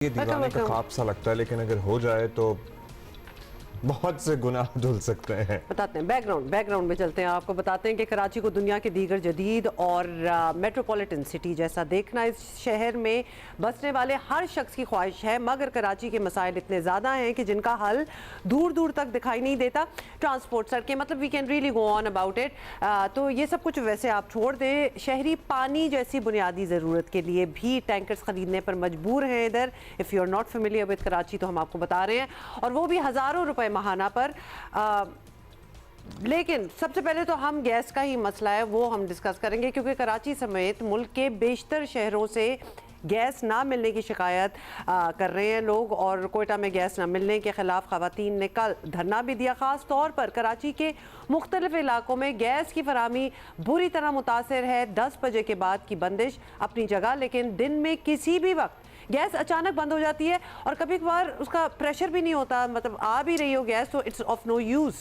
ये दीवाने का ख्वाब सा लगता है, लेकिन अगर हो जाए तो बहुत से गुनाह धुल सकते हैं। बताते हैं बैकग्राउंड में चलते हैं। आपको बताते हैं कि कराची को दुनिया के दीगर जदीद और मेट्रोपॉलिटन सिटी जैसा देखना इस शहर में बसने वाले हर शख्स की ख्वाहिश है, मगर कराची के मसाइल इतने ज़्यादा हैं कि जिनका हल दूर दूर तक दिखाई नहीं देता। ट्रांसपोर्ट, सड़कें, मतलब we can really go on about it. तो ये सब कुछ वैसे आप छोड़ दें, शहरी पानी जैसी बुनियादी ज़रूरत के लिए भी टैंकर्स ख़रीदने पर मजबूर हैं इधर। If you are not familiar with Karachi तो हम आपको बता रहे हैं, और वो भी हज़ारों रुपए महाना पर। लेकिन सबसे पहले तो हम गैस का ही मसला है वो हम डिस्कस करेंगे, क्योंकि कराची समेत मुल्क के बेशतर शहरों से गैस ना मिलने की शिकायत कर रहे हैं लोग, और कोयटा में गैस ना मिलने के खिलाफ खवातीन ने कल धरना भी दिया। ख़ास तौर पर कराची के मुख्तलिफ इलाकों में गैस की फराहमी बुरी तरह मुतासर है। 10 बजे के बाद की बंदिश अपनी जगह, लेकिन दिन में किसी भी वक्त गैस अचानक बंद हो जाती है और कभी कभार उसका प्रेशर भी नहीं होता, मतलब आ भी रही हो गैस तो it's of no use.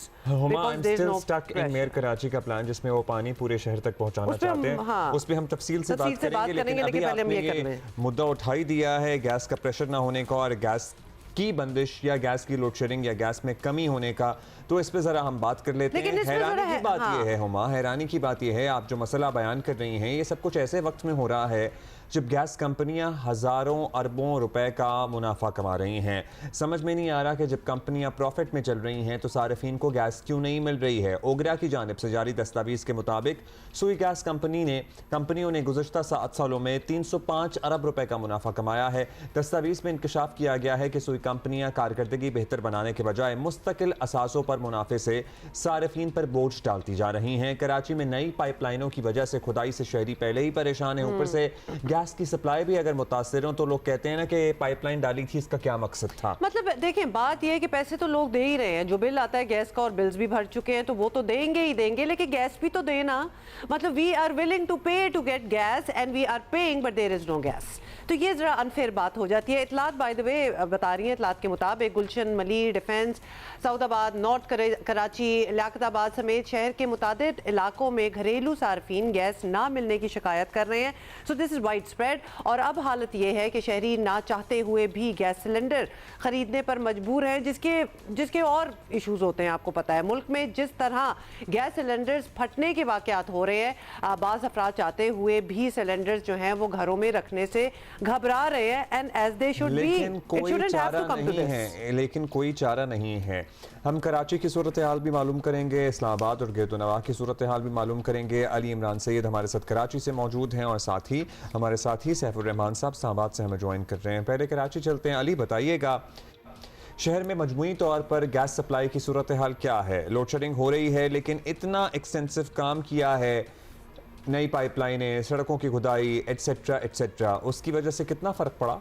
Mayor Karachi का प्लान जिसमें वो पानी पूरे शहर तक पहुंचाना चाहते हैं, हाँ, उस पर हम तफसील से बात करेंगे, लेकिन अभी आपने ये मुद्दा उठाई दिया है गैस का प्रेशर ना होने का और गैस की बंदिश या गैस की लोड शेडिंग या गैस में कमी होने का, तो इस पे जरा हम बात कर लेते हैं। हैरानी की बात ये है हुमा, हैरानी की बात ये है, आप जो मसला बयान कर रही हैं ये सब कुछ ऐसे वक्त में हो रहा है जब गैस कंपनियां हज़ारों अरबों रुपए का मुनाफा कमा रही हैं। समझ में नहीं आ रहा कि जब कंपनियां प्रॉफिट में चल रही हैं तो सार्फिन को गैस क्यों नहीं मिल रही है। ओगरा की जानिब से जारी दस्तावेज़ के मुताबिक सुई गैस कंपनियों ने गुज़श्ता 7 सालों में 305 अरब रुपए का मुनाफा कमाया है। दस्तावेज़ में इंकशाफ किया गया है कि सुई कंपनियां कारकर्दगी बेहतर बनाने के बजाय मुस्तकिल असासों पर मुनाफे से सार्फिन पर बोझ डालती जा रही हैं। कराची में नई पाइपलाइनों की वजह से खुदाई से शहरी पहले ही परेशान है, ऊपर से गैस की सप्लाई भी अगर मुतासिर हो तो लोग कहते हैं ना कि पाइपलाइन डाली थी, इसका क्या मकसद था। मतलब देखें, बात यह है कि पैसे तो लोग दे ही रहे हैं, जो बिल आता है गैस का और बिल्स भी भर चुके हैं तो वो तो देंगे ही देंगे, लेकिन गैस भी तो देना। मतलब we are willing to pay to get gas and we are paying but there is no gas, तो ये जरा अनफेयर बात हो जाती है। इतलात बाय द वे बता रही हैं, इतलात के मुताबिक गुलशन, मली, डिफेंस, सऊदाबाद, नॉर्थ कराची, लियाकताबाद समेत शहर के मुतादिद इलाकों में घरेलू सार्फिन गैस ना मिलने की शिकायत कर रहे हैं। So this is wide spread, और अब हालत ये है कि शहरी ना चाहते हुए भी गैस सिलेंडर ख़रीदने पर मजबूर हैं, जिसके और इशूज़ होते हैं। आपको पता है मुल्क में जिस तरह गैस सिलेंडर्स फटने के वाक़यात हो रहे हैं, बाज़ अफराद चाहते हुए भी सिलेंडर्स जो हैं वो घरों में रखने से घबरा रहे हैं, and as they should be. लेकिन कोई चारा नहीं है। हम कराची की सूरत हाल भी मालूम करेंगे, इस्लामाबाद और गिरदोनवाह की सूरत हाल भी मालूम करेंगे। अली इमरान सैयद हमारे साथ कराची से मौजूद हैं और साथ ही हमारे साथी सैफुर रहमान साहब इस्लामाबाद से हमें ज्वाइन कर रहे हैं। पहले कराची चलते हैं। अली, बताइएगा शहर में मजमूई तौर पर गैस सप्लाई की सूरत हाल क्या है? लोड शेडिंग हो रही है, लेकिन इतना एक्सटेंसिव काम किया है, नई पाइपलाइनें, सड़कों की खुदाई एटसेट्रा एटसेट्रा, उसकी वजह से कितना फ़र्क पड़ा?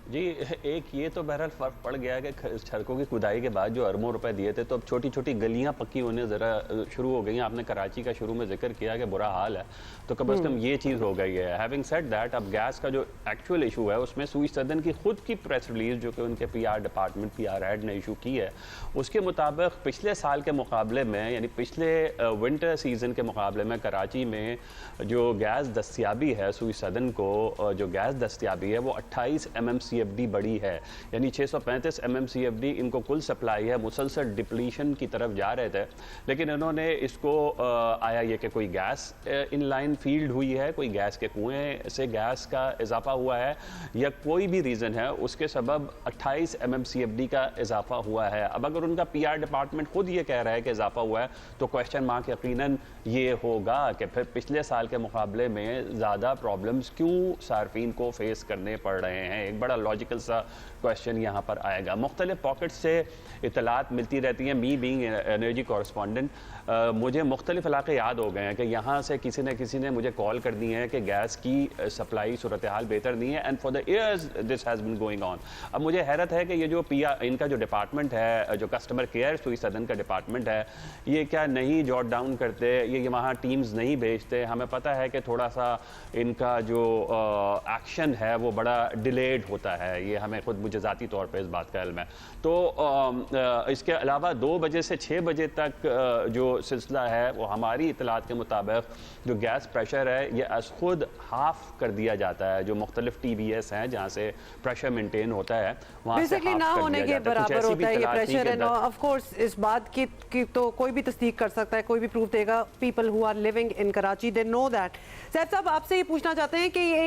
जी, एक ये तो बहरहाल फ़र्क पड़ गया है कि सड़कों की खुदाई के बाद जो अरबों रुपए दिए थे तो अब छोटी छोटी गलियां पक्की होने ज़रा शुरू हो गई हैं। आपने कराची का शुरू में जिक्र किया कि बुरा हाल है, तो कम अज़ कम ये चीज़ हो गई है। हैविंग सेड दैट, अब गैस का जो एक्चुअल इशू है उसमें सुई सदन की खुद की प्रेस रिलीज़ जो कि उनके PR डिपार्टमेंट, PR हेड ने इशू की है, उसके मुताबिक पिछले साल के मुकाबले में, यानी पिछले विंटर सीज़न के मुकाबले में कराची में जो गैस दस्तियाबी है, सुई सदन को जो गैस दस्तियाबी है वो 28 MMCFD बड़ी है, यानी 635 MMCFD इनको कुल सप्लाई है। मुसलसल डिप्लीशन की तरफ जा रहे थे, लेकिन इन्होंने इसको आया ये कि कोई गैस इन लाइन फील्ड हुई है, कोई गैस के कुएं से गैस का इजाफा हुआ है, या कोई भी रीज़न है उसके सबब 28 MMCFD का इजाफा हुआ है। अब अगर उनका PR डिपार्टमेंट खुद ये कह रहा है कि इजाफा हुआ है तो क्वेश्चन मार्क यकीनन ये होगा कि फिर पिछले साल के मुकाबले में ज़्यादा प्रॉब्लम्स क्यों सार्फिन को फेस करने पड़ रहे हैं। एक बड़ा लॉजिकल सा क्वेश्चन यहाँ पर आएगा। मुख्तलिफ पॉकेट से इतलात मिलती रहती हैं। मी बीइंग एनर्जी कॉरस्पॉन्डेंट, मुझे मुख्तलिफ इलाके याद हो गए हैं कि यहाँ से किसी ने मुझे कॉल कर दी है कि गैस की सप्लाई सूरत हाल बेहतर नहीं है, and for the years this has been going on. अब मुझे हैरत है कि ये जो इनका जो डिपार्टमेंट है, जो कस्टमर केयर सुई सदन का डिपार्टमेंट है, ये क्या नहीं जॉट डाउन करते, ये वहाँ टीम्स नहीं भेजते। हमें पता है कि थोड़ा सा इनका जो एक्शन है वो बड़ा डिलेड होता मसला है, ये हमें खुद मुझे ज़ाती तौर पर इस बात का इल्म है। तो इसके अलावा 2 बजे से 6 बजे तक जो सिलसिला है वो हमारी इतलात के मुताबिक जो गैस प्रेशर है ये अस खुद हाफ कर दिया जाता है। जो मुख्तलिफ TBS हैं जहाँ से प्रेशर मेंटेन होता है वहाँ से बेसिकली ना हाफ कर होने दिया के जाता है। कुछ बराबर ऐसी भी होता है ये इतलात थी प्रेशर, कि एंड ऑफ कोर्स इस बात की तो कोई भी तस्दीक कर सकता है, कोई भी प्रूफ देगा। People who are living in Karachi they know that. Saif sahab, आपसे ये पूछना चाहते हैं कि ये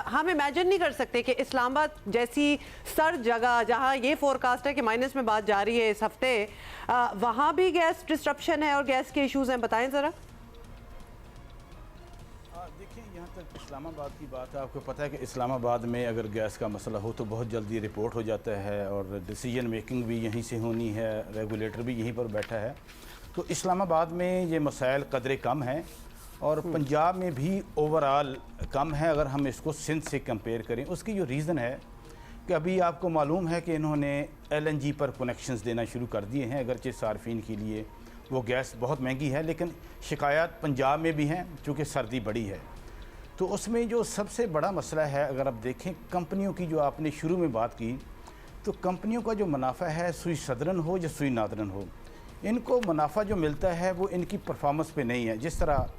हम इमेजिन नहीं कर सकते कि इस्लामाबाद जैसी सर्द जगह जहाँ ये फोरकास्ट है कि माइनस में बात जा रही है इस हफ्ते, वहाँ भी गैस डिस्ट्रप्शन है और गैस के इश्यूज हैं, बताएं ज़रा। देखिए, यहाँ तक इस्लामाबाद की बात है, आपको पता है कि इस्लामाबाद में अगर गैस का मसला हो तो बहुत जल्दी रिपोर्ट हो जाता है और डिसीजन मेकिंग भी यहीं से होनी है, रेगुलेटर भी यहीं पर बैठा है। तो इस्लामाबाद में ये मसाइल कदरे कम हैं और पंजाब में भी ओवरऑल कम है अगर हम इसको सिंध से कंपेयर करें। उसकी जो रीज़न है कि अभी आपको मालूम है कि इन्होंने LNG पर कनेक्शंस देना शुरू कर दिए हैं। अगरचे सार्फिन के लिए वो गैस बहुत महंगी है, लेकिन शिकायत पंजाब में भी हैं चूँकि सर्दी बड़ी है। तो उसमें जो सबसे बड़ा मसला है, अगर आप देखें कंपनियों की, जो आपने शुरू में बात की, तो कंपनियों का जो मुनाफा है सुई सदरन हो या सुई नादरन हो, इनको मुनाफा जो मिलता है वो इनकी परफॉर्मेंस पे नहीं है। जिस तरह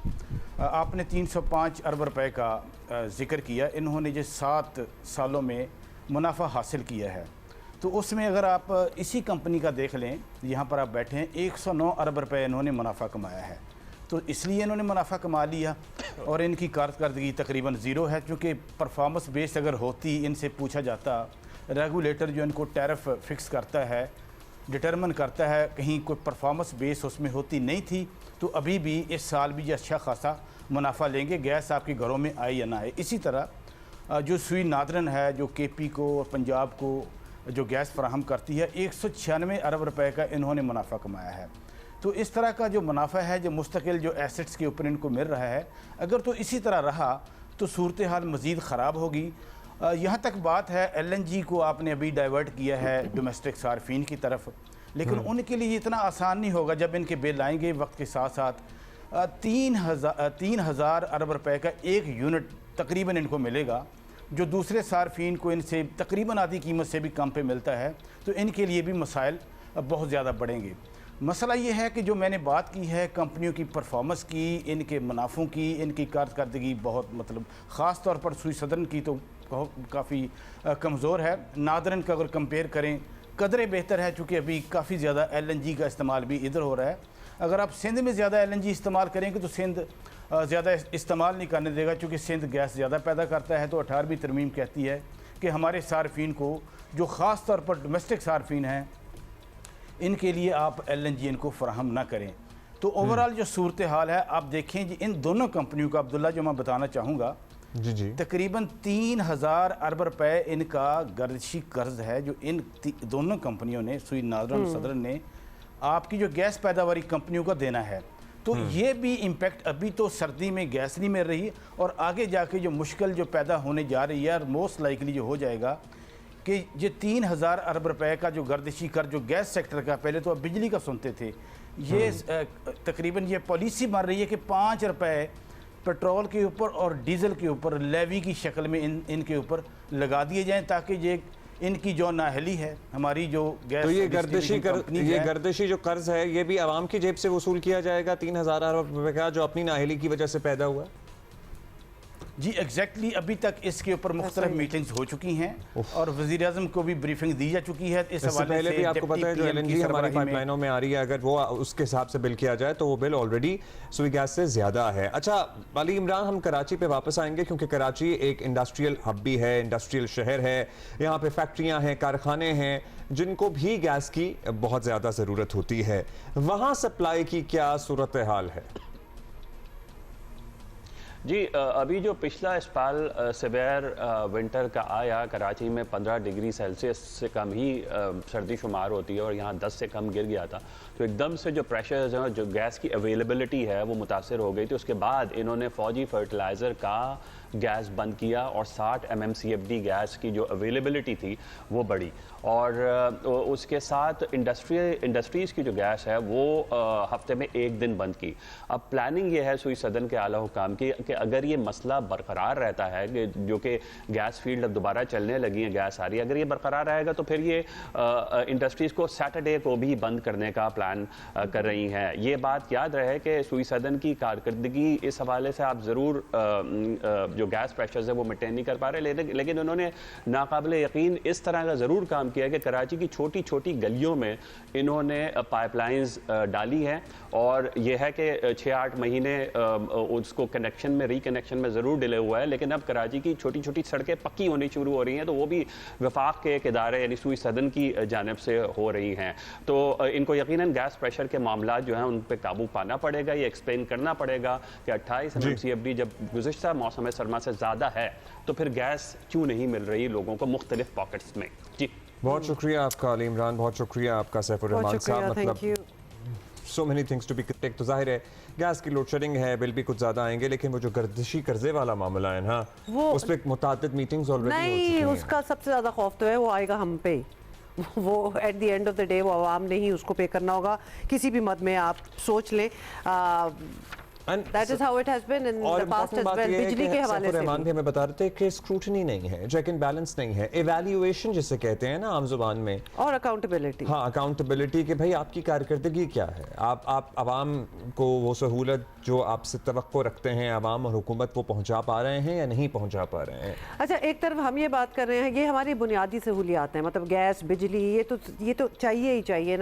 आपने 305 अरब रुपए का जिक्र किया, इन्होंने जो 7 सालों में मुनाफा हासिल किया है, तो उसमें अगर आप इसी कंपनी का देख लें, यहाँ पर आप बैठे हैं, 109 अरब रुपए इन्होंने मुनाफा कमाया है। तो इसलिए इन्होंने मुनाफा कमा लिया और इनकी कारकर्दगी तकरीबन ज़ीरो है, क्योंकि परफॉर्मेंस बेस्ड अगर होती, इनसे पूछा जाता, रेगुलेटर जो इनको टैरिफ फिक्स करता है, डिटरमिन करता है, कहीं कोई परफॉर्मेंस बेस उसमें होती नहीं थी, तो अभी भी इस साल भी अच्छा खासा मुनाफा लेंगे, गैस आपके घरों में आए या ना आए। इसी तरह जो सुई नादरन है, जो KP को और पंजाब को जो गैस फराहम करती है, 196 अरब रुपए का इन्होंने मुनाफा कमाया है। तो इस तरह का जो मुनाफा है, जो मुस्तकिल जो एसेट्स के ऊपर इनको मिल रहा है, अगर तो इसी तरह रहा तो सूरत हाल मज़ीद ख़राब होगी। यहाँ तक बात है LNG को आपने अभी डाइवर्ट किया है डोमेस्टिक सार्फिन की तरफ, लेकिन उनके लिए इतना आसान नहीं होगा। जब इनके बिल आएंगे वक्त के साथ साथ 3,000 अरब रुपए का एक यूनिट तकरीबन इनको मिलेगा, जो दूसरे सार्फिन को इनसे तकरीबन आधी कीमत से भी कम पे मिलता है। तो इनके लिए भी मसाइल बहुत ज़्यादा बढ़ेंगे। मसला ये है कि जो मैंने बात की है कंपनियों की परफॉर्मेंस की, इनके मुनाफों की, इनकी कारकर्दगी बहुत मतलब ख़ास तौर पर सुई सदरन की तो काफ़ी कमज़ोर है। नादरन का अगर कंपेयर करें कदरे बेहतर है, चूँकि अभी काफ़ी ज़्यादा LNG का इस्तेमाल भी इधर हो रहा है। अगर आप सिंध में ज़्यादा LNG इस्तेमाल करेंगे तो सिंध ज़्यादा इस्तेमाल नहीं करने देगा, चूँकि सिंध गैस ज़्यादा पैदा करता है। तो 18वीं तरमीम कहती है कि हमारे सार्फिन को, जो ख़ास तौर पर डोमेस्टिक सार्फिन हैं, इनके लिए आप LNG इनको फराहम ना करें। तो ओवरऑल जो सूरत हाल है आप देखें जी, इन दोनों कंपनियों का, अब्दुल्ला, जो मैं बताना चाहूँगा, जी तकरीबन 3,000 अरब रुपए इनका गर्दिशी कर्ज है, जो इन दोनों कंपनियों ने, सुई नादरन सदरन ने, आपकी जो गैस पैदावारी कंपनियों को देना है। तो ये भी इम्पेक्ट अभी तो सर्दी में गैस नहीं मिल रही, और आगे जाके जो मुश्किल जो पैदा होने जा रही है, और मोस्ट लाइकली जो हो जाएगा कि ये 3,000 अरब रुपए का जो गर्दिशी कर जो गैस सेक्टर का, पहले तो आप बिजली का सुनते थे, ये तकरीबन ये पॉलिसी बन रही है कि 5 रुपए पेट्रोल के ऊपर और डीजल के ऊपर लेवी की शक्ल में इनके ऊपर लगा दिए जाएं, ताकि ये इनकी जो नाहली है, हमारी जो गैस, तो ये गर्दिशी जो कर्ज है, ये भी आवाम की जेब से वसूल किया जाएगा 3,000 अरब रुपए का, जो अपनी नाहली की वजह से पैदा हुआ। जी एग्जैक्टली, अभी तक इसके ऊपर मुख्तलिफ मीटिंग्स हो चुकी हैं और वज़ीर आज़म को भी ब्रीफिंग दी जा चुकी है। इस हवाले पहले से भी आपको पता है जो LNG हमारी पाइपलाइनों में आ रही है, अगर वो उसके हिसाब से बिल किया जाए तो वो बिल ऑलरेडी सुई गैस से ज़्यादा है। अच्छा अली इमरान, हम कराची पे वापस आएंगे, क्योंकि कराची एक इंडस्ट्रियल हब भी है, इंडस्ट्रियल शहर है। यहाँ पे फैक्ट्रियाँ हैं, कारखाने हैं, जिनको भी गैस की बहुत ज़्यादा ज़रूरत होती है। वहाँ सप्लाई की क्या सूरत हाल है? जी अभी जो पिछला स्पाल सिवियर विंटर का आया, कराची में 15 डिग्री सेल्सियस से कम ही सर्दी शुमार होती है और यहाँ 10 से कम गिर गया था। तो एकदम से जो प्रेशर्स हैं, जो गैस की अवेलेबिलिटी है वो मुतासर हो गई थी। उसके बाद इन्होंने फ़ौजी फर्टिलाइज़र का गैस बंद किया और 60 MMCFD गैस की जो अवेलेबिलिटी थी वो बढ़ी। और उसके साथ इंडस्ट्रीज़ की जो गैस है वो हफ्ते में 1 दिन बंद की। अब प्लानिंग ये है सुई सदन के आला हुकाम की कि अगर ये मसला बरकरार रहता है कि जो कि गैस फील्ड अब दोबारा चलने लगी है, गैस आ रही है, अगर ये बरकरार रहेगा तो फिर ये इंडस्ट्रीज़ को सैटरडे को भी बंद करने का प्लान कर रही हैं। ये बात याद रहे कि सुई सदन की कारकर्दगी इस हवाले से आप ज़रूर जो गैस प्रेशर्स है वो मेंटेन नहीं कर पा रहे, लेकिन उन्होंने नाकाबिल यकीन इस तरह का ज़रूर काम किया कि कराची की छोटी छोटी गलियों में इन्होंने पाइपलाइंस डाली है और ये है कि 6-8 महीने उसको कनेक्शन में रिकनेक्शन में ज़रूर डिले हुआ है, लेकिन अब कराची की छोटी छोटी सड़कें पक्की होनी शुरू हो रही हैं, तो वो भी वफाक के एक इदारे यानी सुई सदन की जानिब से हो रही हैं। तो इनको यकीनन गैस प्रेशर के मामला जो हैं उन पर काबू पाना पड़ेगा। ये एक्सप्लेन करना पड़ेगा कि 28 MMCFD जब गुज़िश्ता मौसम सरमा से ज़्यादा है तो फिर गैस क्यों नहीं मिल रही लोगों को मुख्तलिफ पॉकेट्स में। जी बहुत शुक्रिया आपका अली इमरान, बहुत शुक्रिया आपका सैफुर रहमान साहब। मतलब so many things to be. एक तो जाहिर है गैस की लोड शेडिंग है, बिल भी कुछ ज़्यादा आएंगे, लेकिन वो जो गर्दिशी कर्जे वाला मामला है ना, उस पर मुतादिद मीटिंग्स ऑलरेडी हो चुकी हैं। उसका सबसे ज़्यादा खौफ तो है वो आएगा हम पे। वो at the end of the day वो आवाम ने ही उसको पे करना होगा, किसी भी मद में आप सोच लें। That is how it has been in the past as well। बिजली के हवाले से रहमान भी हमें बता रहे थे कि स्क्रूटनी नहीं है, चेक एंड बैलेंस नहीं है, इवैल्यूएशन जिसे कहते हैं ना आम जुबान में, और अकाउंटेबिलिटी। हाँ, अकाउंटेबिलिटी कि भाई आपकी कारकर्दगी क्या है, आप आवाम को वो सहूलत जो आपसे तवक्को रखते हैं आवाम और हुकूमत वो पहुँचा पा रहे हैं या नहीं पहुँचा पा रहे हैं। अच्छा, एक तरफ हम ये बात कर रहे हैं, ये हमारी बुनियादी सहूलियात हैं, मतलब गैस, बिजली, ये तो चाहिए ही चाहिए ना।